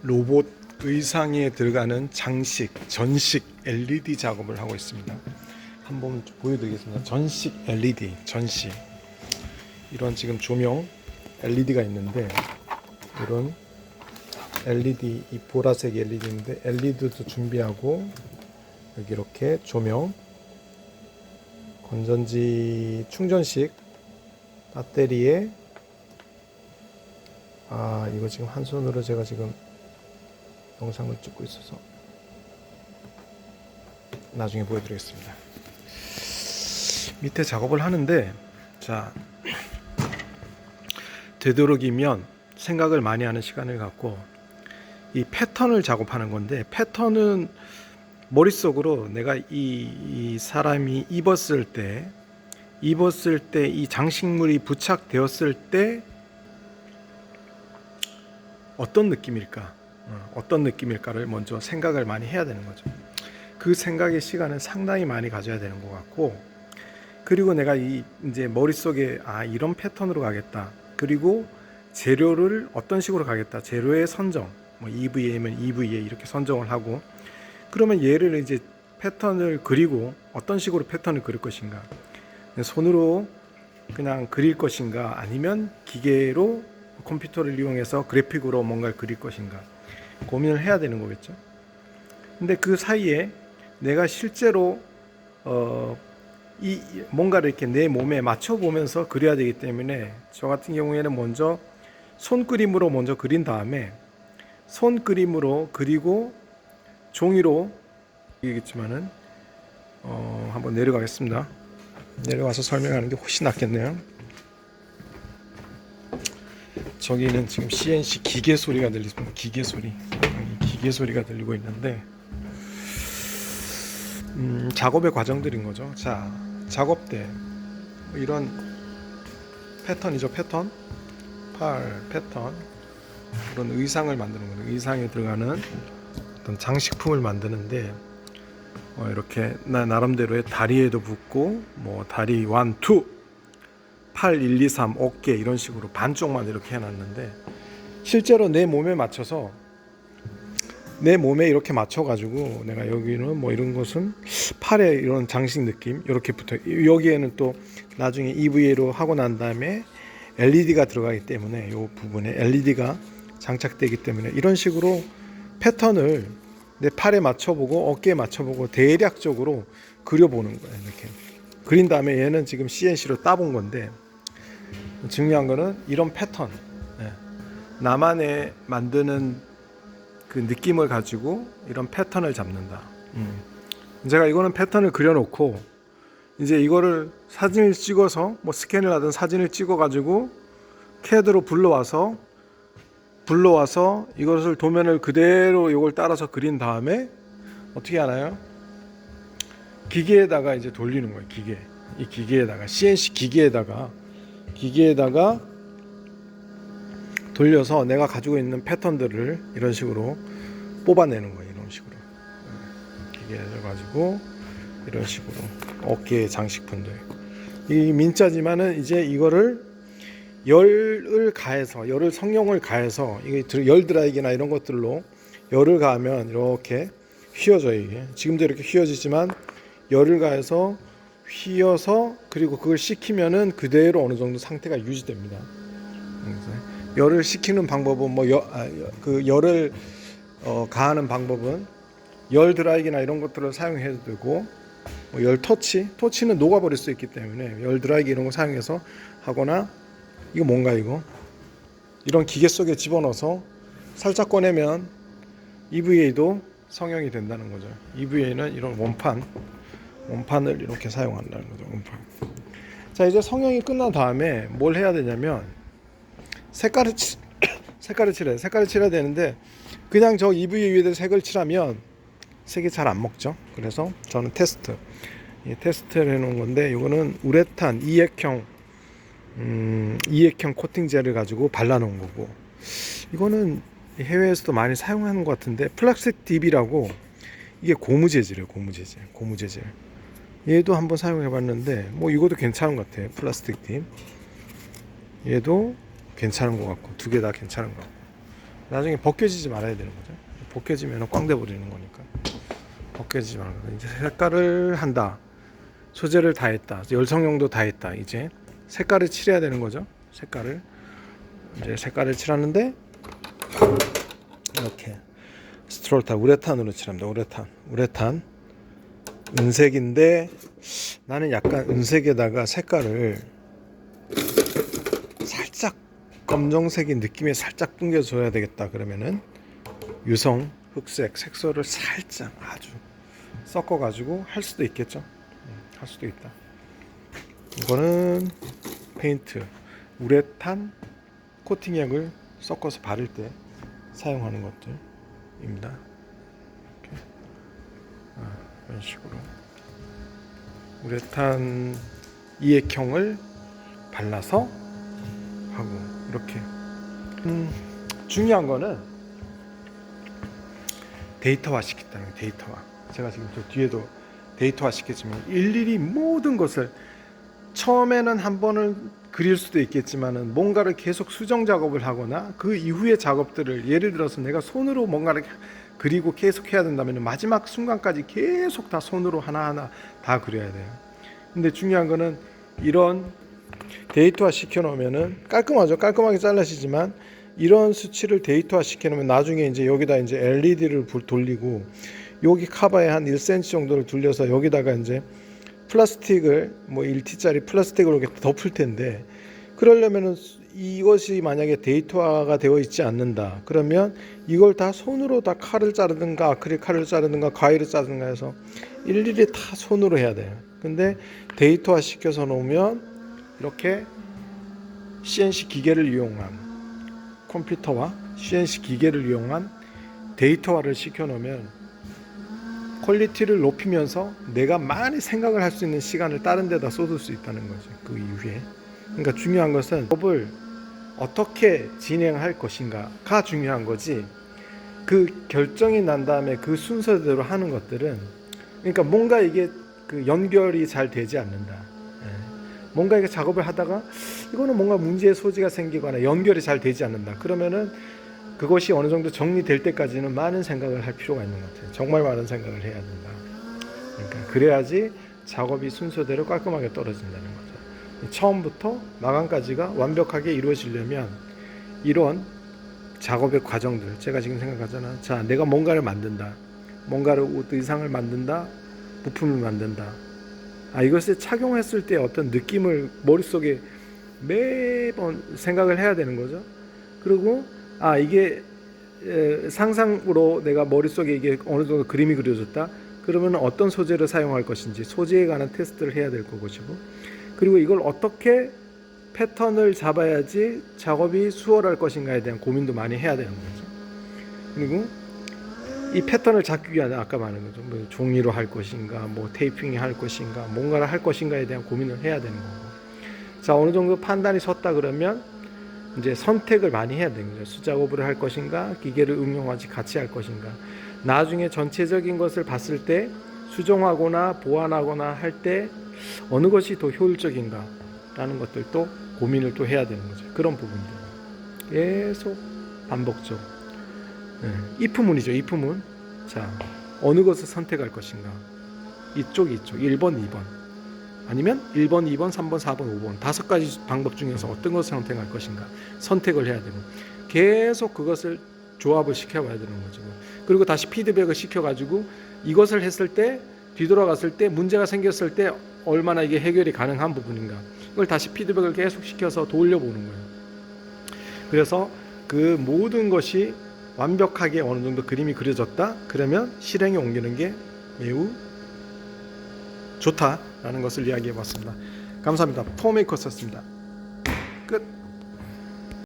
로봇 의상에 들어가는 장식, 전식 LED 작업을 하고 있습니다. 한번 보여드리겠습니다. 전식 LED, 전식. 이런 지금 조명 LED가 있는데, 이런 LED, 이 보라색 LED인데 LED도 준비하고, 여기 이렇게 조명, 건전지 충전식 배터리에, 이거 지금 한 손으로 제가 지금 영상을 찍고 있어서 나중에 보여드리겠습니다. 밑에 작업을 하는데, 자, 되도록이면 생각을 많이 하는 시간을 갖고 이 패턴을 작업하는 건데, 패턴은 머릿속으로 내가 이 사람이 입었을 때 이 장식물이 부착되었을 때 어떤 느낌일까를 먼저 생각을 많이 해야 되는 거죠. 그 생각의 시간은 상당히 많이 가져야 되는 것 같고, 그리고 내가 이제 머릿속에 이런 패턴으로 가겠다, 그리고 재료를 어떤 식으로 가겠다, 재료의 선정, 뭐 EVA면 EVA 이렇게 선정을 하고, 그러면 얘를 이제 패턴을 그리고 어떤 식으로 패턴을 그릴 것인가, 손으로 그냥 그릴 것인가, 아니면 기계로 컴퓨터를 이용해서 그래픽으로 뭔가를 그릴 것인가 고민을 해야 되는 거겠죠. 근데 그 사이에 내가 실제로 이 뭔가를 이렇게 내 몸에 맞춰 보면서 그려야 되기 때문에, 저 같은 경우에는 먼저 손그림으로 먼저 그린 다음에, 손그림으로 그리고 종이로 이겠지만은 한번 내려가겠습니다. 내려가서 설명하는 게 훨씬 낫겠네요. 저기는 지금 CNC 기계 소리가 들리습니다. 기계 소리가 들리고 있는데, 작업의 과정들인 거죠. 자, 작업 때 이런 패턴이죠. 패턴, 패턴, 그런 의상을 만드는 거예요. 의상에 들어가는 어떤 장식품을 만드는데, 이렇게 나름대로의 다리에도 붙고, 뭐 다리 1, 2, 팔 1, 2, 3, 어깨 이런 식으로 반쪽만 이렇게 해놨는데, 실제로 내 몸에 맞춰서, 내 몸에 이렇게 맞춰가지고, 내가 여기는 뭐 이런 것은 팔에 이런 장식 느낌 이렇게 붙어, 여기에는 또 나중에 EVA로 하고 난 다음에 LED가 들어가기 때문에 이 부분에 LED가 장착되기 때문에 이런 식으로 패턴을 내 팔에 맞춰보고 어깨에 맞춰보고 대략적으로 그려보는 거예요. 이렇게 그린 다음에, 얘는 지금 CNC로 따본 건데, 중요한 거는 이런 패턴, 나만의 만드는 그 느낌을 가지고 이런 패턴을 잡는다. 제가 이거는 패턴을 그려놓고, 이제 이거를 사진을 찍어서 뭐 스캔을 하든 사진을 찍어가지고 CAD로 불러와서 이것을 도면을 그대로 이걸 따라서 그린 다음에 어떻게 하나요? 기계에다가 이제 돌리는 거예요. 이 기계에다가, CNC 기계에다가 돌려서 내가 가지고 있는 패턴들을 이런 식으로 뽑아내는 거예요. 이런 식으로 기계를 가지고 이런 식으로 어깨 장식품들, 이 민자지만은 이제 이거를 열을 성령을 가해서, 이게 열 드라이기나 이런 것들로 열을 가하면 이렇게 휘어져요. 이게 지금도 이렇게 휘어지지만, 열을 가해서 휘어서, 그리고 그걸 식히면은 그대로 어느 정도 상태가 유지됩니다. 열을 식히는 방법은 그 열을 가하는 방법은 열 드라이기나 이런 것들을 사용해도 되고, 열 터치는 녹아버릴 수 있기 때문에 열 드라이기 이런 거 사용해서 하거나, 이거 뭔가 이런 기계 속에 집어넣어서 살짝 꺼내면 EVA도 성형이 된다는 거죠. EVA는 이런 원판을 이렇게 사용한다는 거죠. 원판. 자, 이제 성형이 끝난 다음에 뭘 해야 되냐면, 색깔을 칠해야 되는데, 그냥 저 EVA 위에다 색을 칠하면 색이 잘 안 먹죠. 그래서 저는 테스트를 해놓은 건데, 이거는 우레탄 이액형 코팅 젤을 가지고 발라놓은 거고, 이거는 해외에서도 많이 사용하는 것 같은데, 플라스틱 DB라고, 이게 고무 재질이에요. 고무 재질. 얘도 한번 사용해봤는데, 뭐 이것도 괜찮은 것 같아요. 플라스틱 딥. 얘도 괜찮은 것 같고, 두 개 다 괜찮은 것 같고. 나중에 벗겨지지 말아야 되는 거죠. 벗겨지면 꽝돼 버리는 거니까. 벗겨지지 말고 이제 색깔을 한다. 소재를 다 했다. 열성용도 다 했다. 이제 색깔을 칠해야 되는 거죠. 색깔을 칠하는데 이렇게 스트롤타 우레탄으로 칠합니다. 우레탄 은색인데 나는 약간 은색에다가 색깔을 살짝 검정색인 느낌에 살짝 풍겨줘야 되겠다. 그러면은 유성 흑색 색소를 살짝 아주 섞어 가지고 할 수도 있겠죠. 할 수도 있다. 이거는 페인트 우레탄 코팅액을 섞어서 바를 때 사용하는 것들입니다. 이렇게. 이런 식으로 우레탄 이액형을 발라서 하고 이렇게. 중요한 거는 데이터화 시켰다는 거. 데이터화. 제가 지금 저 뒤에도 데이터화 시켰지만 일일이 모든 것을 처음에는 한 번을 그릴 수도 있겠지만은 뭔가를 계속 수정 작업을 하거나 그 이후의 작업들을 예를 들어서 내가 손으로 뭔가를 그리고 계속 해야 된다면 마지막 순간까지 계속 다 손으로 하나하나 다 그려야 돼요. 근데 중요한 거는 이런 데이터화 시켜 놓으면은 깔끔하죠. 깔끔하게 잘라지지만 이런 수치를 데이터화 시켜 놓으면 나중에 이제 여기다 이제 LED를 돌리고 여기 카바에 한 1cm 정도를 돌려서 여기다가 이제 플라스틱을 뭐 1T짜리 플라스틱으로 이렇게 덮을 텐데 그러려면은 이것이 만약에 데이터화가 되어 있지 않는다. 그러면 이걸 다 손으로 다 칼을 자르든가 아크릴 칼을 자르든가 가위를 자르든가 해서 일일이 다 손으로 해야 돼요. 근데 데이터화 시켜서 놓으면 이렇게 CNC 기계를 이용한 컴퓨터와 CNC 기계를 이용한 데이터화를 시켜 놓으면 퀄리티를 높이면서 내가 많이 생각을 할 수 있는 시간을 다른 데다 쏟을 수 있다는 거죠. 그 이후에. 그러니까 중요한 것은 작업을 어떻게 진행할 것인가가 중요한 거지. 그 결정이 난 다음에 그 순서대로 하는 것들은 그러니까 뭔가 이게 그 연결이 잘 되지 않는다. 뭔가 이게 작업을 하다가 이거는 뭔가 문제의 소지가 생기거나 연결이 잘 되지 않는다. 그러면은 그것이 어느 정도 정리될 때까지는 많은 생각을 할 필요가 있는 것 같아요. 정말 많은 생각을 해야 된다. 그러니까 그래야지 작업이 순서대로 깔끔하게 떨어진다는 거죠. 처음부터 마감까지가 완벽하게 이루어지려면 이런 작업의 과정들 제가 지금 생각하잖아. 자, 내가 뭔가를 만든다. 뭔가를 옷 의상을 만든다. 부품을 만든다. 이것을 착용했을 때 어떤 느낌을 머릿속에 매번 생각을 해야 되는 거죠. 그리고 이게 상상으로 내가 머릿속에 이게 어느 정도 그림이 그려졌다. 그러면 어떤 소재를 사용할 것인지 소재에 관한 테스트를 해야 될 것이고 그리고 이걸 어떻게 패턴을 잡아야지 작업이 수월할 것인가에 대한 고민도 많이 해야 되는 거죠. 그리고 이 패턴을 잡기 위한 아까 말한 거죠. 뭐 종이로 할 것인가, 뭐 테이핑이 할 것인가, 뭔가를 할 것인가에 대한 고민을 해야 되는 거고. 자, 어느 정도 판단이 섰다 그러면 이제 선택을 많이 해야 되는 거죠. 수작업을 할 것인가, 기계를 응용하지 같이 할 것인가. 나중에 전체적인 것을 봤을 때 수정하거나 보완하거나 할 때 어느 것이 더 효율적인가라는 것들도 고민을 또 해야 되는 거죠. 그런 부분들 계속 반복적. if문이죠. if문. 자, 어느 것을 선택할 것인가. 이쪽 1번 2번 아니면 1번 2번 3번 4번 5번 5가지 방법 중에서 어떤 것을 선택할 것인가 선택을 해야 되고 계속 그것을 조합을 시켜봐야 되는 거죠. 그리고 다시 피드백을 시켜가지고 이것을 했을 때 뒤돌아갔을 때 문제가 생겼을 때 얼마나 이게 해결이 가능한 부분인가 이걸 다시 피드백을 계속 시켜서 돌려보는 거예요. 그래서 그 모든 것이 완벽하게 어느 정도 그림이 그려졌다 그러면 실행에 옮기는 게 매우 좋다라는 것을 이야기해 봤습니다. 감사합니다. 포메이커스였습니다. 끝.